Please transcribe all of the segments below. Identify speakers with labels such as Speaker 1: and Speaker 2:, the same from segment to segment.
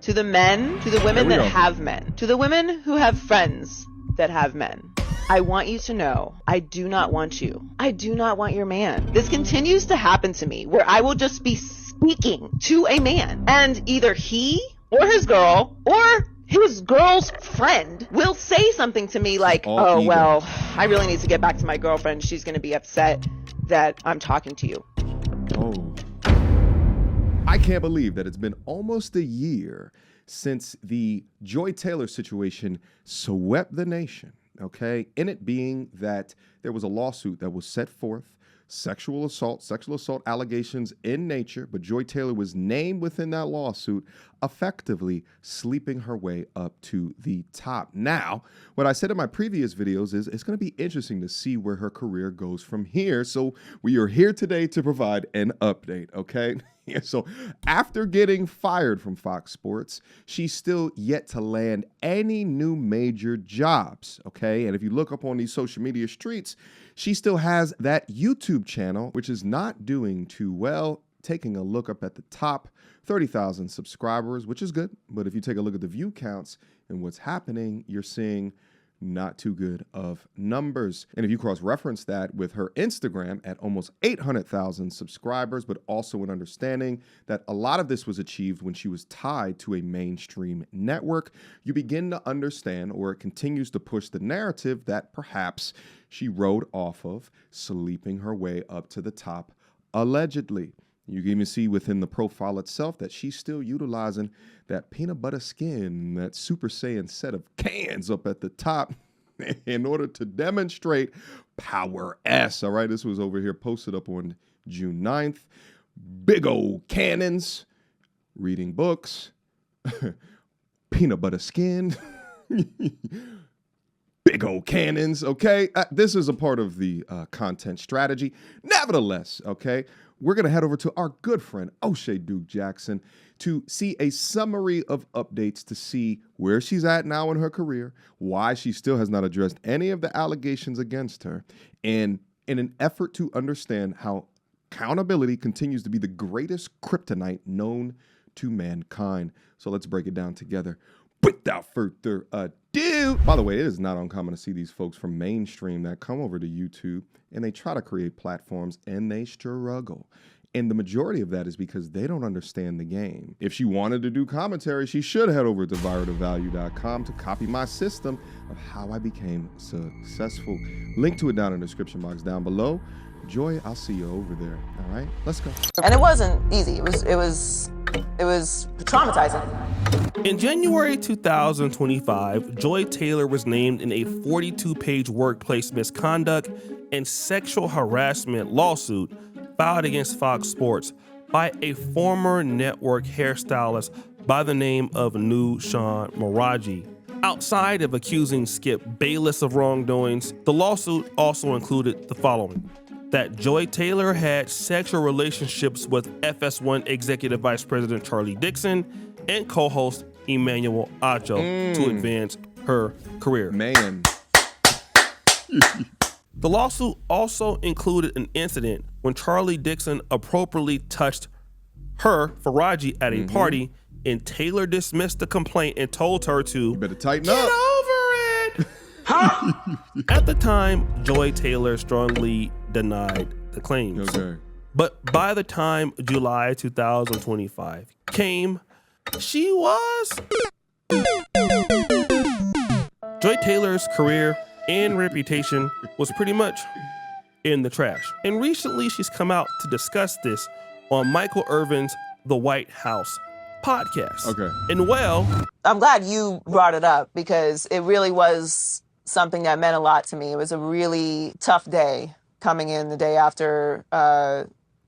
Speaker 1: To the men, to the women that have men, to the women who have friends that have men, I want you to know, I do not want you. I do not want your man. This continues to happen to me where I will just be speaking to a man and either he or his girl or his girl's friend will say something to me like, oh, well, I really need to get back to my girlfriend. She's going to be upset that I'm talking to you.
Speaker 2: Oh. I can't believe that it's been almost a year since the Joy Taylor situation swept the nation, okay? In it being that there was a lawsuit that was set forth, sexual assault allegations in nature, but Joy Taylor was named within that lawsuit, effectively sleeping her way up to the top. Now, what I said in my previous videos is it's going to be interesting to see where her career goes from here. So we are here today to provide an update, okay? So after getting fired from Fox Sports, she's still yet to land any new major jobs, okay? And if you look up on these social media streets, she still has that YouTube channel, which is not doing too well. Taking a look up at the top, 30,000 subscribers, which is good. But if you take a look at the view counts and what's happening, you're seeing not too good of numbers. And if you cross-reference that with her Instagram at almost 800,000 subscribers, but also an understanding that a lot of this was achieved when she was tied to a mainstream network, you begin to understand, or it continues to push the narrative that perhaps she rode off of, sleeping her way up to the top, allegedly. You can even see within the profile itself that she's still utilizing that peanut butter skin, that Super Saiyan set of cans up at the top in order to demonstrate power S. All right, this was over here posted up on June 9th. Big old cannons, reading books, peanut butter skin, big old cannons, okay? This is a part of the content strategy. Nevertheless, okay, we're going to head over to our good friend, O'Shea Duke Jackson, to see a summary of updates to see where she's at now in her career, why she still has not addressed any of the allegations against her, and in an effort to understand how accountability continues to be the greatest kryptonite known to mankind. So let's break it down together. Without further ado, by the way, it is not uncommon to see these folks from mainstream that come over to YouTube and they try to create platforms and they struggle. And the majority of that is because they don't understand the game. If she wanted to do commentary, she should head over to viral2value.com to copy my system of how I became successful. Link to it down in the description box down below. Joy, I'll see you over there. All right, let's go.
Speaker 1: And it wasn't easy. It was traumatizing.
Speaker 3: In January 2025, Joy Taylor was named in a 42-page workplace misconduct and sexual harassment lawsuit filed against Fox Sports by a former network hairstylist by the name of Nushan Meraji. Outside of accusing Skip Bayless of wrongdoings, the lawsuit also included the following: that Joy Taylor had sexual relationships with FS1 Executive Vice President Charlie Dixon and co-host Emmanuel Acho to advance her career.
Speaker 2: Man.
Speaker 3: The lawsuit also included an incident when Charlie Dixon appropriately touched her, Faraji, at a party, and Taylor dismissed the complaint and told her to
Speaker 2: You better tighten
Speaker 3: get
Speaker 2: up.
Speaker 3: over it. At the time, Joy Taylor strongly denied the claims.
Speaker 2: Okay.
Speaker 3: But by the time July 2025 came, she was. Joy Taylor's career and reputation was pretty much in the trash. And recently she's come out to discuss this on Michael Irvin's The White House podcast.
Speaker 2: Okay.
Speaker 3: And well,
Speaker 1: I'm glad you brought it up because it really was something that meant a lot to me. It was a really tough day coming in the day after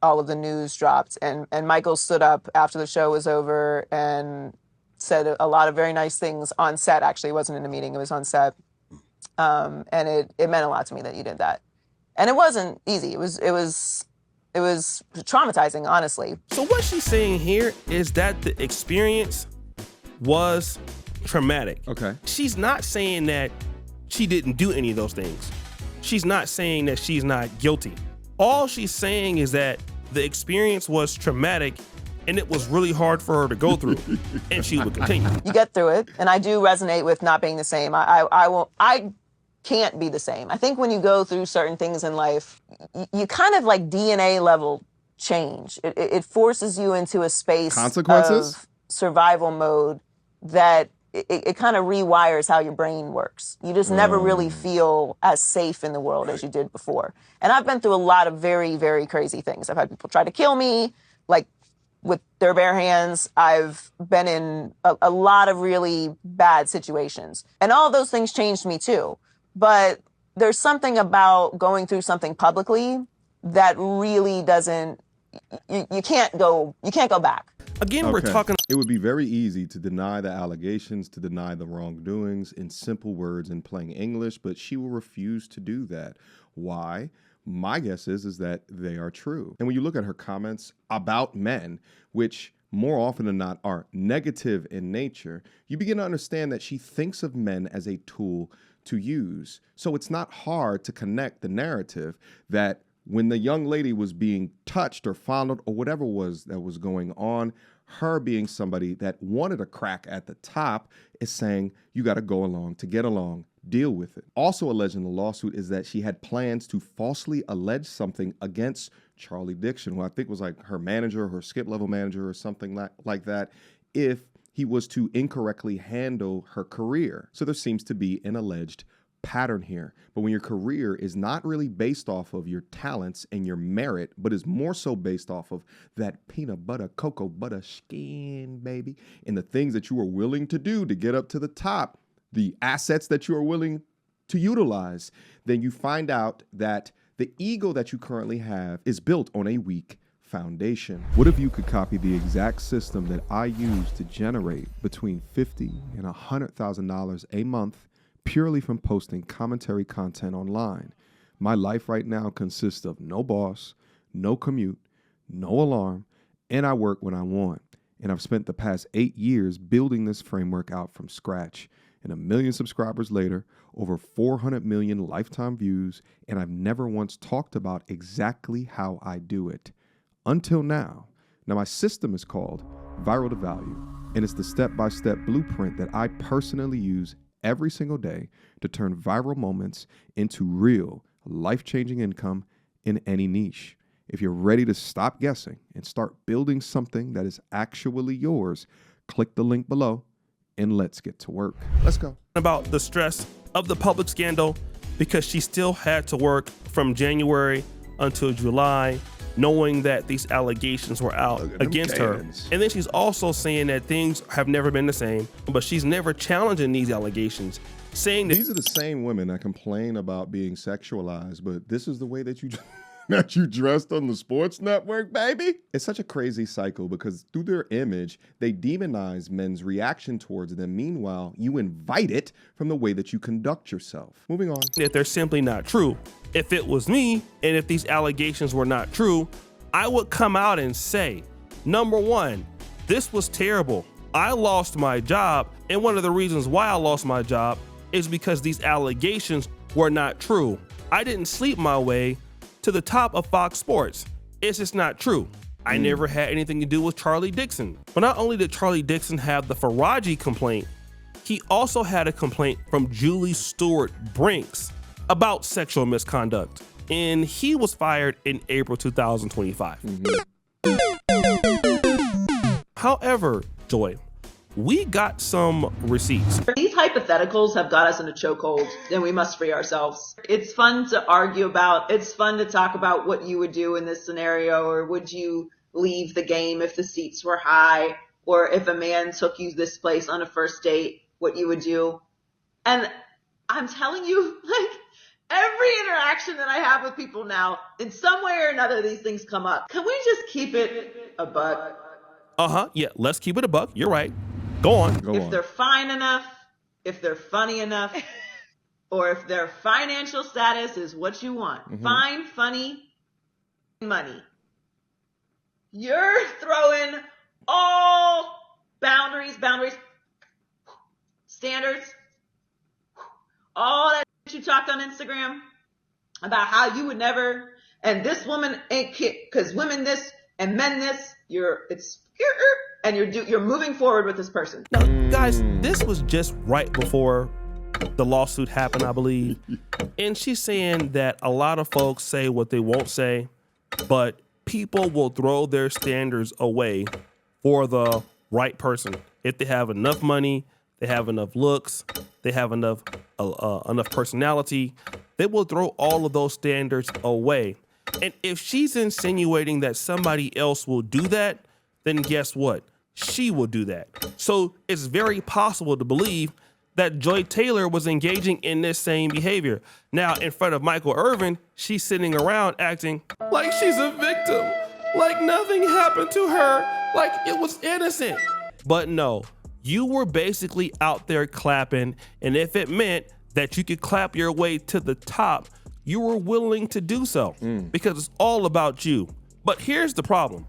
Speaker 1: all of the news dropped. And Michael stood up after the show was over and said a lot of very nice things on set. Actually, it wasn't in a meeting, it was on set. And it meant a lot to me that you did that. And it wasn't easy. It was traumatizing, honestly.
Speaker 3: so what she's saying here is that the experience was traumatic.
Speaker 2: Okay.
Speaker 3: She's not saying that she didn't do any of those things. She's not saying that she's not guilty. All she's saying is that the experience was traumatic and it was really hard for her to go through, and she would continue.
Speaker 1: You get through it, and I do resonate with not being the same. I can't be the same. I think when you go through certain things in life, you kind of like DNA level change. It forces you into a space of survival mode that it kind of rewires how your brain works. You just never really feel as safe in the world as you did before. And I've been through a lot of very, very crazy things. I've had people try to kill me, like with their bare hands. I've been in a lot of really bad situations. And all those things changed me too. But there's something about going through something publicly that really doesn't, you can't go back.
Speaker 3: Again, we're talking.
Speaker 2: It would be very easy to deny the allegations, to deny the wrongdoings in simple words in plain English, but she will refuse to do that. Why? My guess is that they are true. And when you look at her comments about men, which more often than not are negative in nature, you begin to understand that she thinks of men as a tool to use. So it's not hard to connect the narrative that when the young lady was being touched or fondled or whatever was that was going on, her being somebody that wanted a crack at the top is saying, you got to go along to get along, deal with it. Also alleged in the lawsuit is that she had plans to falsely allege something against Charlie Dixon, who I think was like her manager, her skip level manager or something like that, if he was to incorrectly handle her career. So there seems to be an alleged pattern here. But when your career is not really based off of your talents and your merit, but is more so based off of that peanut butter, cocoa butter skin, baby, and the things that you are willing to do to get up to the top, the assets that you are willing to utilize, then you find out that the ego that you currently have is built on a weak foundation. What if you could copy the exact system that I use to generate between $50,000 and $100,000 a month purely from posting commentary content online? My life right now consists of no boss, no commute, no alarm, and I work when I want. And I've spent the past 8 years building this framework out from scratch. And 1 million subscribers later, over 400 million lifetime views, and I've never once talked about exactly how I do it. Until now. Now, my system is called Viral to Value, and it's the step-by-step blueprint that I personally use every single day to turn viral moments into real, life-changing income in any niche. If you're ready to stop guessing and start building something that is actually yours, click the link below and let's get to work. Let's go.
Speaker 3: About the stress of the public scandal, because she still had to work from January until July, knowing that these allegations were out against her. And then she's also saying that things have never been the same, but she's never challenging these allegations, saying that
Speaker 2: these are the same women that complain about being sexualized, but this is the way that you that you dressed on the sports network, baby. It's such a crazy cycle because through their image, they demonize men's reaction towards them. Meanwhile, you invite it from the way that you conduct yourself. Moving on.
Speaker 3: That they're simply not true. If it was me, and if these allegations were not true, I would come out and say, number one, this was terrible. I lost my job, and one of the reasons why I lost my job is because these allegations were not true. I didn't sleep my way to the top of Fox Sports. It's just not true. I never had anything to do with Charlie Dixon. But not only did Charlie Dixon have the Faraji complaint, he also had a complaint from Julie Stewart Brinks about sexual misconduct, and he was fired in April 2025. However, Joy, we got some receipts.
Speaker 1: These hypotheticals have got us in a chokehold, and we must free ourselves. It's fun to argue about. It's fun to talk about what you would do in this scenario, or would you leave the game if the seats were high, or if a man took you this place on a first date, what you would do. And I'm telling you, like, every interaction that I have with people now, in some way or another, these things come up. Can we just keep it a buck?
Speaker 3: Yeah, let's keep it a buck. You're right. Go on.
Speaker 1: If they're fine enough, if they're funny enough, or if their financial status is what you want. Fine, funny, money. You're throwing all boundaries, standards, all that you talked on Instagram about how you would never, and this woman ain't kick, because women this and men this, it's and you're moving forward with this person.
Speaker 3: Now, guys, this was just right before the lawsuit happened, I believe. And she's saying that a lot of folks say what they won't say, but people will throw their standards away for the right person. If they have enough money, they have enough looks, they have enough personality, they will throw all of those standards away. And if she's insinuating that somebody else will do that, then guess what? She will do that. So it's very possible to believe that Joy Taylor was engaging in this same behavior. Now, in front of Michael Irvin, she's sitting around acting like she's a victim, like nothing happened to her, like it was innocent. But no, you were basically out there clapping, and if it meant that you could clap your way to the top, you were willing to do so because it's all about you. But here's the problem.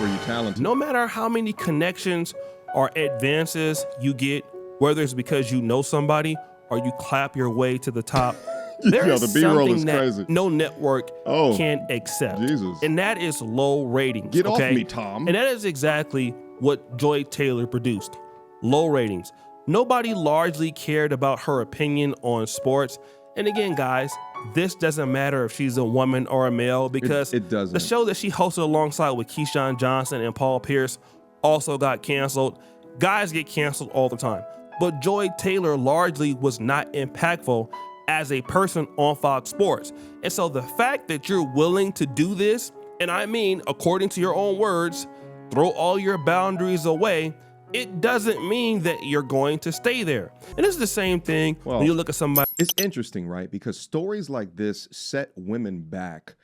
Speaker 2: Were you talented?
Speaker 3: No matter how many connections or advances you get, whether it's because you know somebody or you clap your way to the top, there is
Speaker 2: the B-roll
Speaker 3: something
Speaker 2: is
Speaker 3: that
Speaker 2: crazy.
Speaker 3: no network can accept.
Speaker 2: Jesus.
Speaker 3: And that is low ratings.
Speaker 2: Get off
Speaker 3: okay?
Speaker 2: me, Tom.
Speaker 3: And that is exactly what Joy Taylor produced. Low ratings. Nobody largely cared about her opinion on sports. And again, guys, this doesn't matter if she's a woman or a male because
Speaker 2: it doesn't.
Speaker 3: The show that she hosted alongside with Keyshawn Johnson and Paul Pierce also got canceled. Guys get canceled all the time. But Joy Taylor largely was not impactful as a person on Fox Sports. And so the fact that you're willing to do this, and I mean, according to your own words, throw all your boundaries away, it doesn't mean that you're going to stay there. And it's the same thing when you look at somebody.
Speaker 2: It's interesting, right? Because stories like this set women back,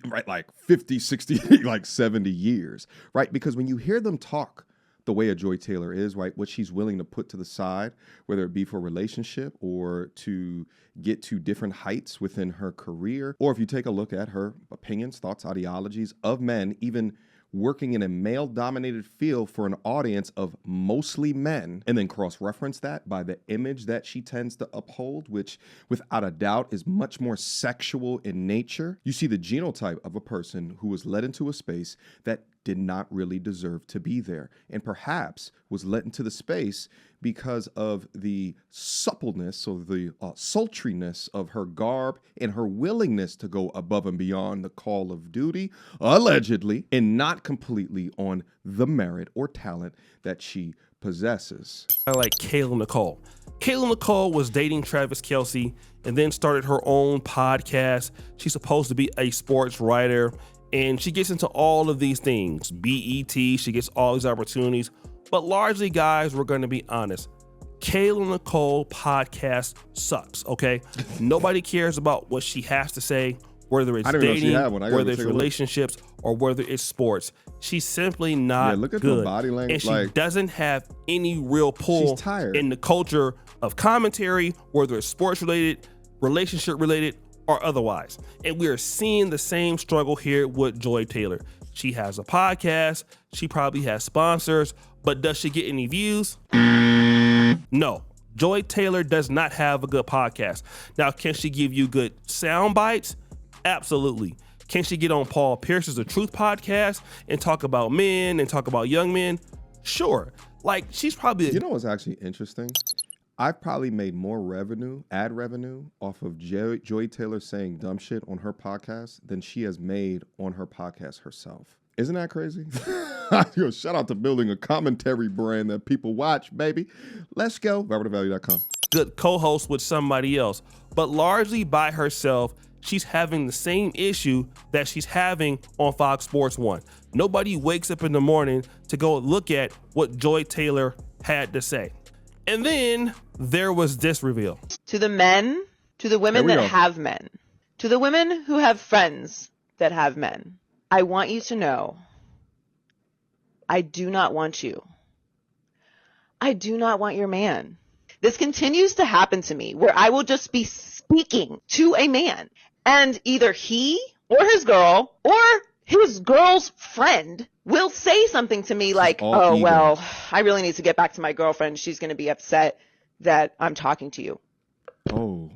Speaker 2: right, like 50, 60, like 70 years, right? Because when you hear them talk the way a Joy Taylor is, right, what she's willing to put to the side, whether it be for a relationship or to get to different heights within her career, or if you take a look at her opinions, thoughts, ideologies of men, even working in a male-dominated field for an audience of mostly men, and then cross-reference that by the image that she tends to uphold, which without a doubt is much more sexual in nature. You see the genotype of a person who was led into a space that did not really deserve to be there, and perhaps was let into the space because of the suppleness or the sultriness of her garb and her willingness to go above and beyond the call of duty, allegedly, and not completely on the merit or talent that she possesses.
Speaker 3: Like Kayla Nicole. Kayla Nicole was dating Travis Kelce and then started her own podcast. She's supposed to be a sports writer, and she gets into all of these things. BET, she gets all these opportunities. But largely, guys, we're going to be honest. Kayla Nicole podcast sucks, okay? Nobody cares about what she has to say, whether it's dating, whether it's relationships, or whether it's sports. She's simply not
Speaker 2: look at
Speaker 3: good.
Speaker 2: the body language.
Speaker 3: And she doesn't have any real pull in the culture of commentary, whether it's sports-related, relationship-related, or otherwise. And we are seeing the same struggle here with Joy Taylor. She has a podcast. She probably has sponsors. But does she get any views? No. Joy Taylor does not have a good podcast. Now, can she give you good sound bites? Absolutely. Can she get on Paul Pierce's The Truth podcast and talk about men and talk about young men? Sure. Like, she's probably...
Speaker 2: You know what's actually interesting? I've probably made more ad revenue off of Joy Taylor saying dumb shit on her podcast than she has made on her podcast herself. Isn't that crazy? Yo, shout out to building a commentary brand that people watch, baby. Let's go. RobertValue.com.
Speaker 3: Good co-host with somebody else, but largely by herself, she's having the same issue that she's having on Fox Sports 1. Nobody wakes up in the morning to go look at what Joy Taylor had to say. And then there was this reveal.
Speaker 1: To the men, to the women that have men, to the women who have friends that have men, I want you to know, I do not want you. I do not want your man. This continues to happen to me where I will just be speaking to a man and either he or his girl or his girl's friend will say something to me like, oh, ego. Well, I really need to get back to my girlfriend. She's going to be upset that I'm talking to you.
Speaker 2: Oh.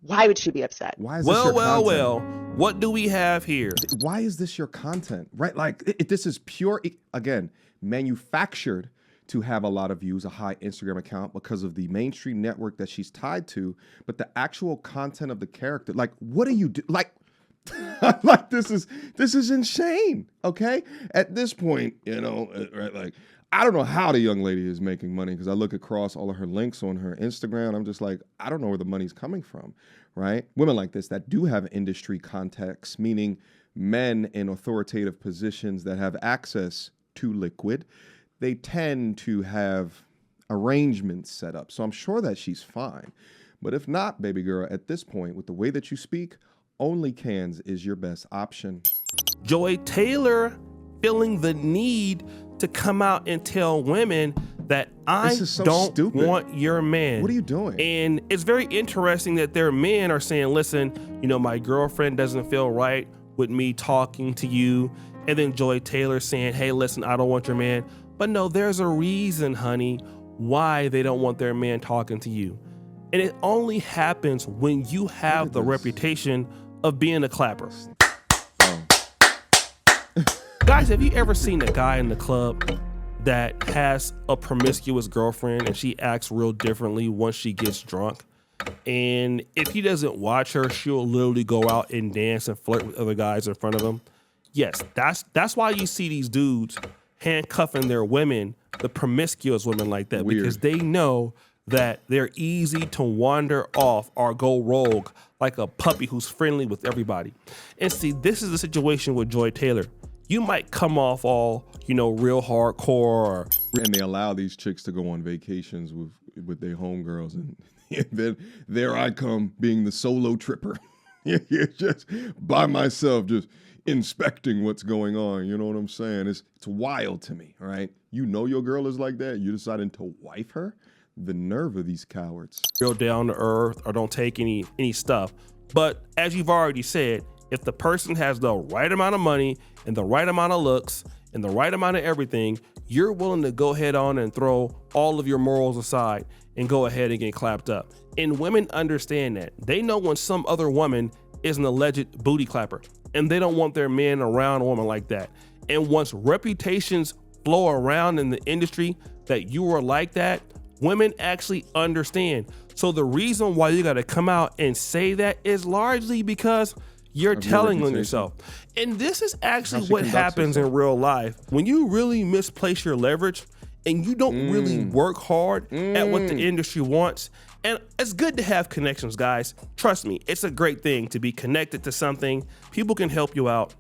Speaker 1: Why would she be upset?
Speaker 2: Why is this your content?
Speaker 3: Well, what do we have here?
Speaker 2: Why is this your content, right? Like, this is pure, again, manufactured to have a lot of views, a high Instagram account because of the mainstream network that she's tied to. But the actual content of the character, like, what do you do? Like, like this is insane. Okay, at this point, you know, right? Like, I don't know how the young lady is making money because I look across all of her links on her Instagram. I'm just like, I don't know where the money's coming from, right? Women like this that do have industry context, meaning men in authoritative positions that have access to liquid, they tend to have arrangements set up. So I'm sure that she's fine. But if not, baby girl, at this point, with the way that you speak, OnlyCans is your best option.
Speaker 3: Joy Taylor feeling the need to come out and tell women that I don't want your man.
Speaker 2: What are you doing?
Speaker 3: And it's very interesting that their men are saying, listen, you know, my girlfriend doesn't feel right with me talking to you. And then Joy Taylor saying, hey, listen, I don't want your man. But no, there's a reason, honey, why they don't want their man talking to you. And it only happens when you have the reputation of being a clapper.
Speaker 2: Oh.
Speaker 3: Guys, have you ever seen a guy in the club that has a promiscuous girlfriend and she acts real differently once she gets drunk? And if he doesn't watch her, she'll literally go out and dance and flirt with other guys in front of him. Yes, that's why you see these dudes handcuffing their women, the promiscuous women like that, because they know that they're easy to wander off or go rogue like a puppy who's friendly with everybody. And see, this is the situation with Joy Taylor. You might come off all, you know, real hardcore.
Speaker 2: And they allow these chicks to go on vacations with their homegirls. And then there I come being the solo tripper. You're just by myself, just inspecting what's going on. You know what I'm saying? It's wild to me, right? You know your girl is like that. You deciding to wife her? The nerve of these cowards.
Speaker 3: Real down to earth or don't take any stuff. But as you've already said, if the person has the right amount of money and the right amount of looks and the right amount of everything, you're willing to go ahead on and throw all of your morals aside and go ahead and get clapped up. And women understand that. They know when some other woman is an alleged booty clapper and they don't want their man around a woman like that. And once reputations flow around in the industry that you are like that, women actually understand. So the reason why you got to come out and say that is largely because you're telling on yourself. And this is actually what happens in real life. When you really misplace your leverage and you don't really work hard at what the industry wants. And it's good to have connections, guys. Trust me, it's a great thing to be connected to something. People can help you out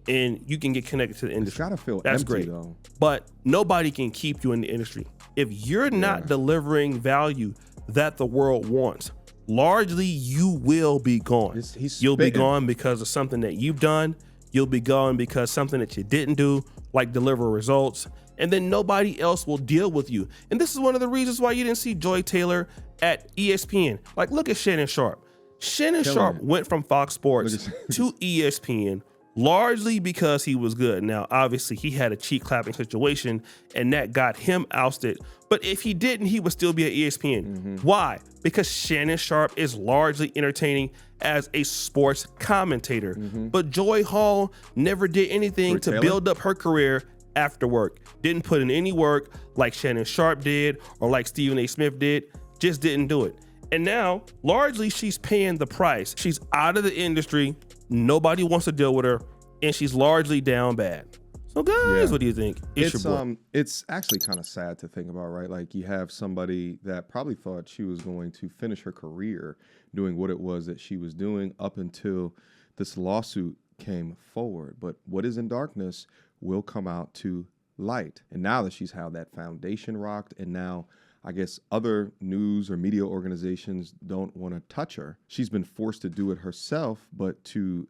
Speaker 3: and you can get connected to the industry.
Speaker 2: It's gotta feel
Speaker 3: That's
Speaker 2: empty,
Speaker 3: great.
Speaker 2: though.
Speaker 3: But nobody can keep you in the industry. If you're not delivering value that the world wants, largely you will be gone. You'll be gone because of something that you've done. You'll be gone because something that you didn't do, like deliver results. And then nobody else will deal with you. And this is one of the reasons why you didn't see Joy Taylor at ESPN. Like, look at Shannon Sharp. Shannon Sharp went from Fox Sports to ESPN largely because he was good. Now, obviously, he had a cheek clapping situation and that got him ousted. But if he didn't, he would still be at ESPN. Why? Because Shannon Sharp is largely entertaining as a sports commentator. But Joy Hall never did anything to build up her career after work. Didn't put in any work like Shannon Sharp did or like Stephen A. Smith did. Just didn't do it. And now, largely, she's paying the price. She's out of the industry. Nobody wants to deal with her, and she's largely down bad. So, guys, what do you think?
Speaker 2: It's actually kind of sad to think about, right? Like, you have somebody that probably thought she was going to finish her career doing what it was that she was doing up until this lawsuit came forward. But what is in darkness will come out to light. And now that she's had that foundation rocked, and now I guess other news or media organizations don't want to touch her, she's been forced to do it herself, but to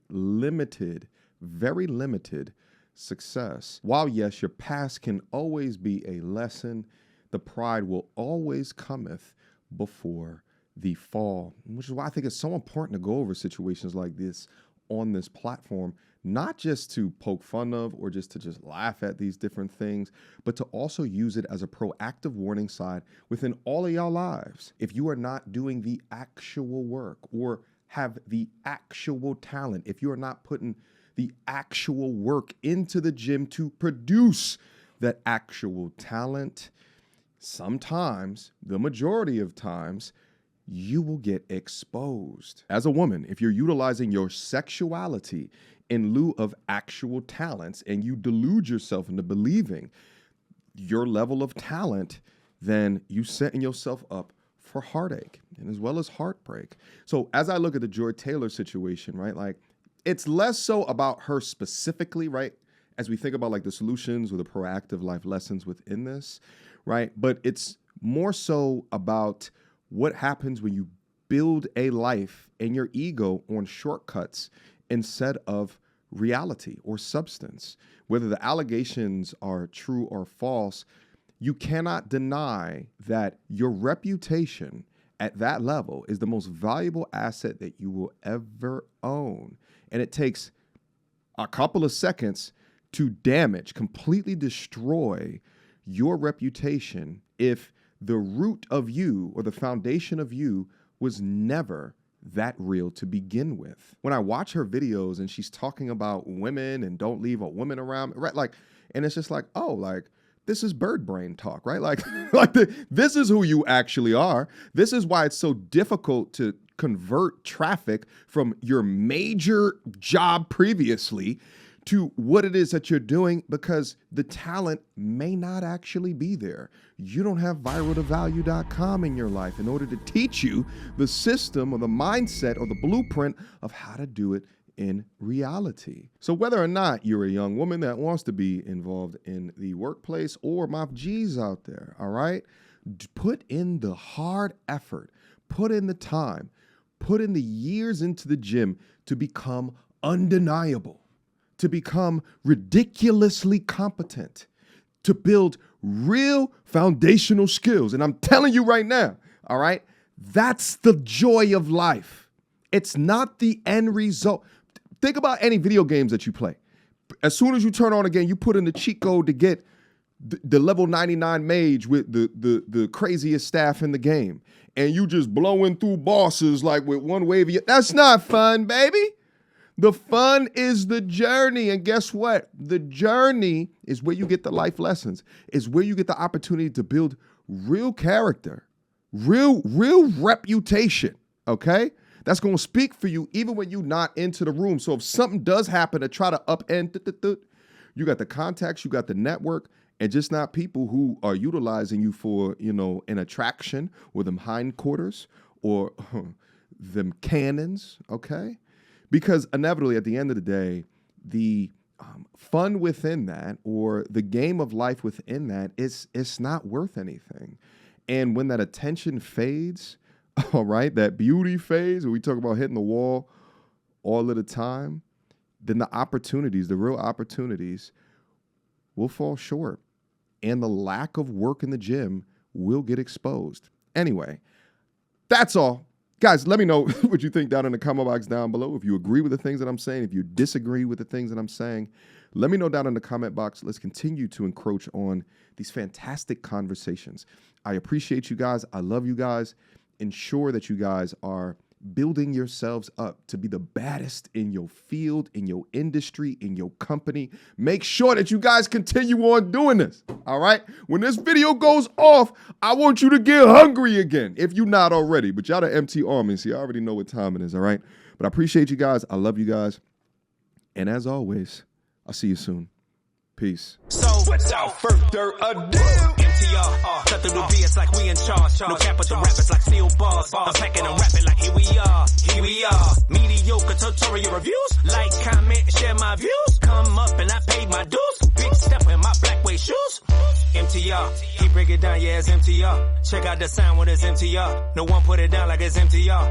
Speaker 2: very limited success. While yes, your past can always be a lesson, the pride will always cometh before the fall, which is why I think it's so important to go over situations like this on this platform, not just to poke fun of or just to laugh at these different things, but to also use it as a proactive warning sign within all of y'all lives. If you are not doing the actual work or have the actual talent, if you're not putting the actual work into the gym to produce that actual talent, sometimes, the majority of times, you will get exposed. As a woman, if you're utilizing your sexuality in lieu of actual talents and you delude yourself into believing your level of talent, then you setting yourself up for heartache and as well as heartbreak. So as I look at the Joy Taylor situation, right, like it's less so about her specifically, right, as we think about like the solutions or the proactive life lessons within this, right, but it's more so about what happens when you build a life and your ego on shortcuts instead of reality or substance. Whether the allegations are true or false, you cannot deny that your reputation at that level is the most valuable asset that you will ever own. And it takes a couple of seconds to damage, completely destroy your reputation if the root of you or the foundation of you was never that real to begin with. When I watch her videos and she's talking about women and don't leave a woman around, right? Like, and it's just like, oh, like, this is bird brain talk, right? Like, this is who you actually are. This is why it's so difficult to convert traffic from your major job previously to what it is that you're doing, because the talent may not actually be there. You don't have viraltovalue.com in your life in order to teach you the system or the mindset or the blueprint of how to do it in reality. So whether or not you're a young woman that wants to be involved in the workplace or my G's out there, all right, put in the hard effort, put in the time, put in the years into the gym to become undeniable, to become ridiculously competent, to build real foundational skills. And I'm telling you right now, all right, that's the joy of life. It's not the end result. Think about any video games that you play. As soon as you turn on a game, you put in the cheat code to get the level 99 mage with the craziest staff in the game. And you just blowing through bosses like with one wave of your, that's not fun, baby. The fun is the journey. And guess what? The journey is where you get the life lessons, is where you get the opportunity to build real character, real reputation, okay? That's going to speak for you even when you're not into the room. So if something does happen to try to upend, you got the contacts, you got the network, and just not people who are utilizing you for, you know, an attraction or them hindquarters or them cannons, okay? Because inevitably, at the end of the day, the fun within that or the game of life within that it's not worth anything. And when that attention fades, all right, that beauty phase, where we talk about hitting the wall all of the time, then the opportunities, the real opportunities, will fall short. And the lack of work in the gym will get exposed. Anyway, that's all. Guys, let me know what you think down in the comment box down below. If you agree with the things that I'm saying, if you disagree with the things that I'm saying, let me know down in the comment box. Let's continue to encroach on these fantastic conversations. I appreciate you guys. I love you guys. Ensure that you guys are building yourselves up to be the baddest in your field, in your industry, in your company. Make sure that you guys continue on doing this, all right? When this video goes off, I want you to get hungry again, if you're not already. But y'all the MT Army, see, I already know what time it is, all right? But I appreciate you guys. I love you guys. And as always, I'll see you soon. Peace.
Speaker 4: So, without further ado, MTR, cut through the BS like we in charge. No cap with the rappers like steel bars. I'm packing and rapping like here we are. Mediocre tutorial reviews. Like, comment, share my views. Come up and I paid my dues. Big step in my black way shoes. MTR, he break it down, yeah, it's MTR. Check out the sound with his MTR. No one put it down like it's MTR.